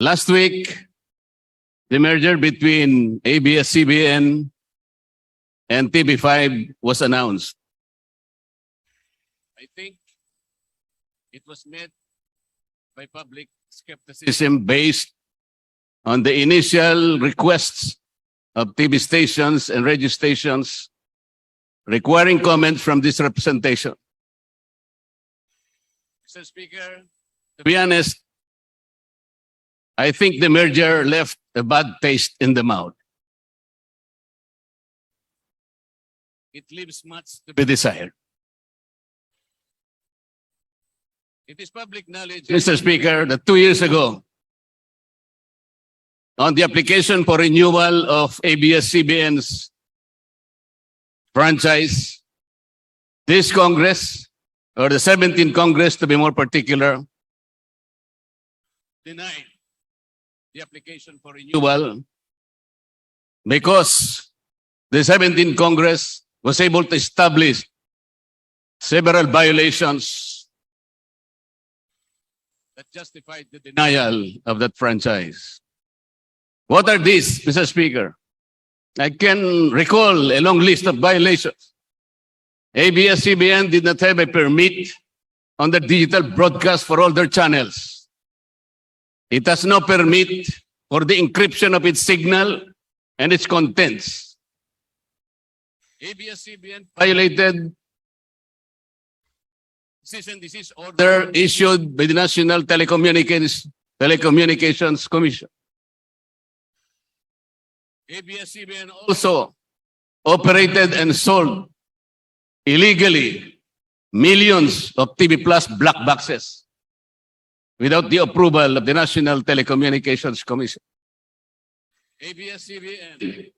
Last week, the merger between ABS-CBN and TV5 was announced. I think it was met by public skepticism based on the initial requests of TV stations and radio stations requiring comment from this representation. Mr. Speaker, to be honest, I think the merger left a bad taste in the mouth. It leaves much to be desired. It is public knowledge, Mr. Speaker, that 2 years ago, on the application for renewal of ABS-CBN's franchise, this Congress, or the 17th Congress to be more particular, denied the application for renewal because the 17th Congress was able to establish several violations that justified the denial of that franchise. What are these, Mr. Speaker? I can recall a long list of violations. ABS-CBN did not have a permit on the digital broadcast for all their channels. It has no permit for the encryption of its signal and its contents. ABS-CBN violated cease and desist order issued by the National Telecommunications Commission. ABS-CBN also operated and sold illegally millions of TV Plus black boxes without the approval of the National Telecommunications Commission. ABS-CBN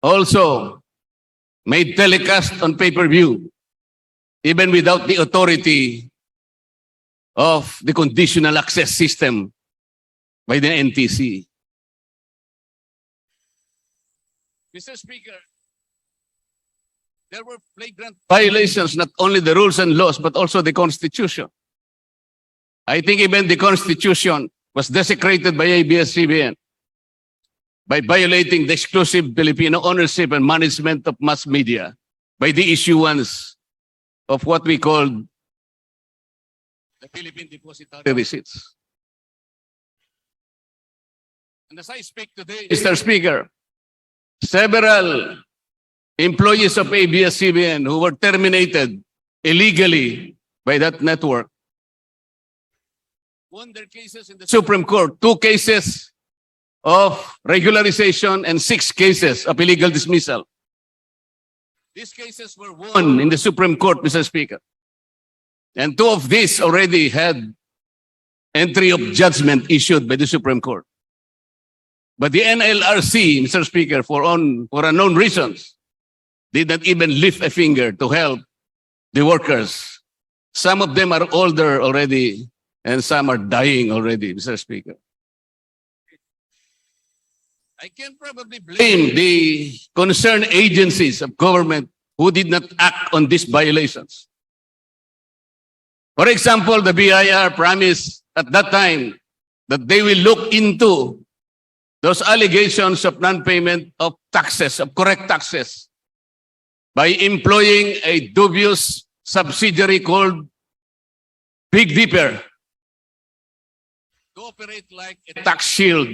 also made telecast on pay-per-view even without the authority of the conditional access system by the NTC. Mr. Speaker, there were flagrant violations, not only the rules and laws, but also the Constitution. I think even the Constitution was desecrated by ABS-CBN by violating the exclusive Filipino ownership and management of mass media by the issuance of what we call the Philippine Depositary Receipts. And as I speak today, Mr. Speaker, several employees of ABS-CBN who were terminated illegally by that network won their cases in the Supreme Court. 2 cases of regularization and 6 cases of illegal dismissal. These cases were won in the Supreme Court, Mr. Speaker. And 2 of these already had entry of judgment issued by the Supreme Court. But the NLRC, Mr. Speaker, for unknown reasons, did not even lift a finger to help the workers. Some of them are older already, and some are dying already, Mr. Speaker. I can probably blame the concerned agencies of government who did not act on these violations. For example, the BIR promised at that time that they will look into those allegations of non-payment of taxes, of correct taxes, by employing a dubious subsidiary called Big Dipper to operate like a tax shield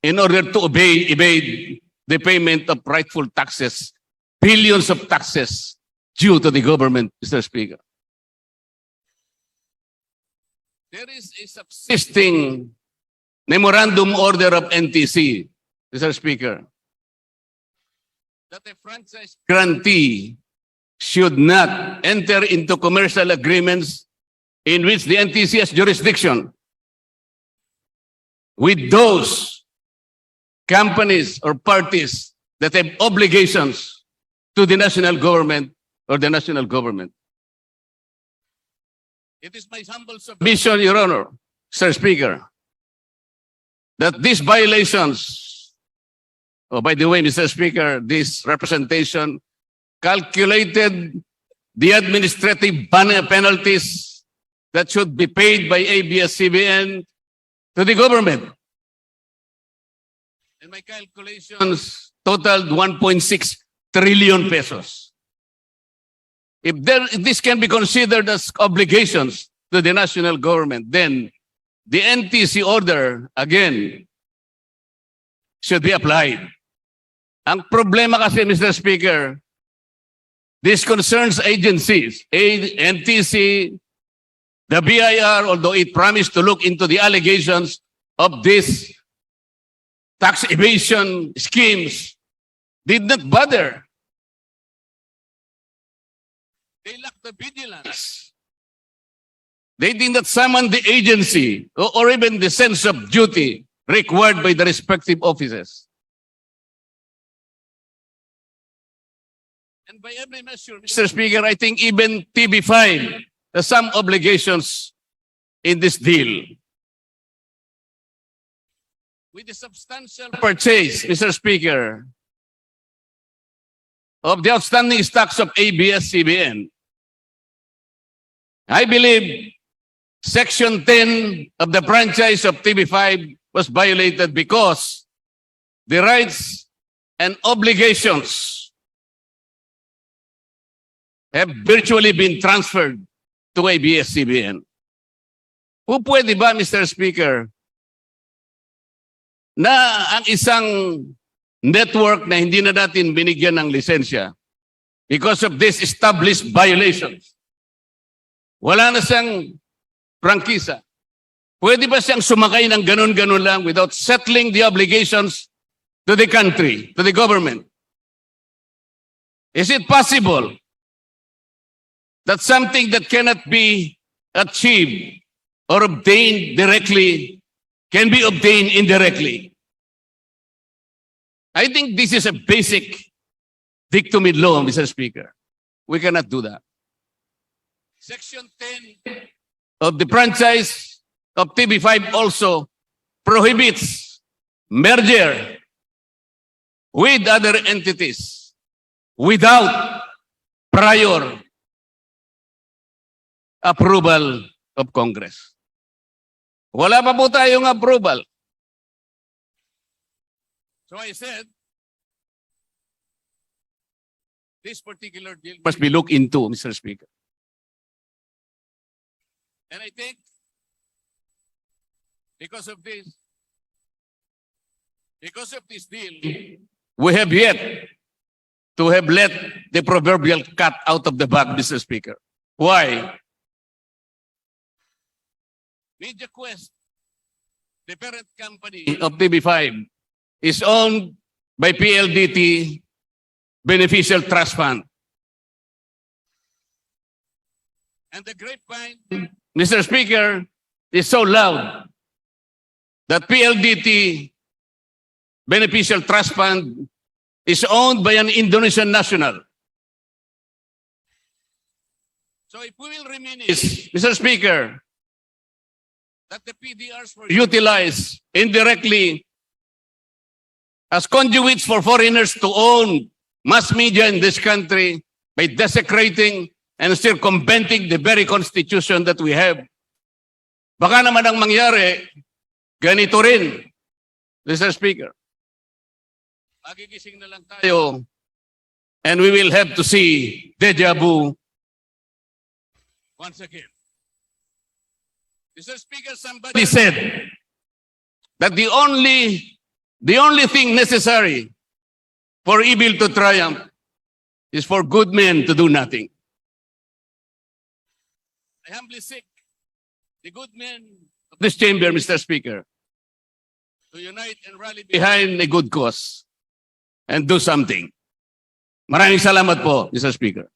in order to evade the payment of rightful taxes, billions of taxes due to the government, Mr. Speaker. There is a subsisting memorandum order of NTC, Mr. Speaker, that a franchise grantee should not enter into commercial agreements in which the NTC has jurisdiction with those companies or parties that have obligations to the national government or the national government. It is my humble submission, Your Honor, Sir Speaker, that these violations, oh, by the way, Mr. Speaker, this representation calculated the administrative penalties that should be paid by ABS-CBN to the government. And my calculations totaled 1.6 trillion pesos. If this can be considered as obligations to the national government, then the NTC order, again, should be applied. Ang problema kasi, Mr. Speaker, this concerns agencies, NTC, the BIR, although it promised to look into the allegations of these tax evasion schemes, did not bother. They lacked the vigilance. They did not summon the agency or even the sense of duty required by the respective offices. And by every measure, Mr. Speaker, I think even TV5 has some obligations in this deal. With the substantial purchase, Mr. Speaker, of the outstanding stocks of Abs-Cbn, I believe Section 10 of the franchise of TV5 was violated because the rights and obligations have virtually been transferred to Abs-Cbn. Kung pwede ba, Mr. Speaker, na ang isang network na hindi na natin binigyan ng lisensya because of these established violations, wala na siyang Prangkisa. Pwede ba siyang sumakay ng ganun-ganun lang without settling the obligations to the country, to the government? Is it possible that something that cannot be achieved or obtained directly can be obtained indirectly? I think this is a basic dictum in law, Mr. Speaker. We cannot do that. Section 10 of the franchise of TV5 also prohibits merger with other entities without prior approval of Congress. Wala pa po tayong approval. So I said, this particular deal must be looked into, Mr. Speaker. And I think, because of this deal, we have yet to have let the proverbial cat out of the bag, Mr. Speaker. Why? Media Quest, the parent company of TV5, is owned by PLDT Beneficial Trust Fund. And the grapevine, Mr. Speaker, is so loud that PLDT Beneficial Trust Fund is owned by an Indonesian national. So if we will reminisce, Mr. Speaker, that the PDRs were utilized indirectly as conduits for foreigners to own mass media in this country by desecrating and circumventing the very constitution that we have. Baka naman ang mangyari, ganito rin, Mr. Speaker. Magigising na lang tayo and we will have to see deja vu once again. Mr. Speaker, somebody said that the only thing necessary for evil to triumph is for good men to do nothing. I humbly seek the good men of this chamber, Mr. Speaker, to unite and rally behind a good cause and do something. Maraming salamat po, Mr. Speaker.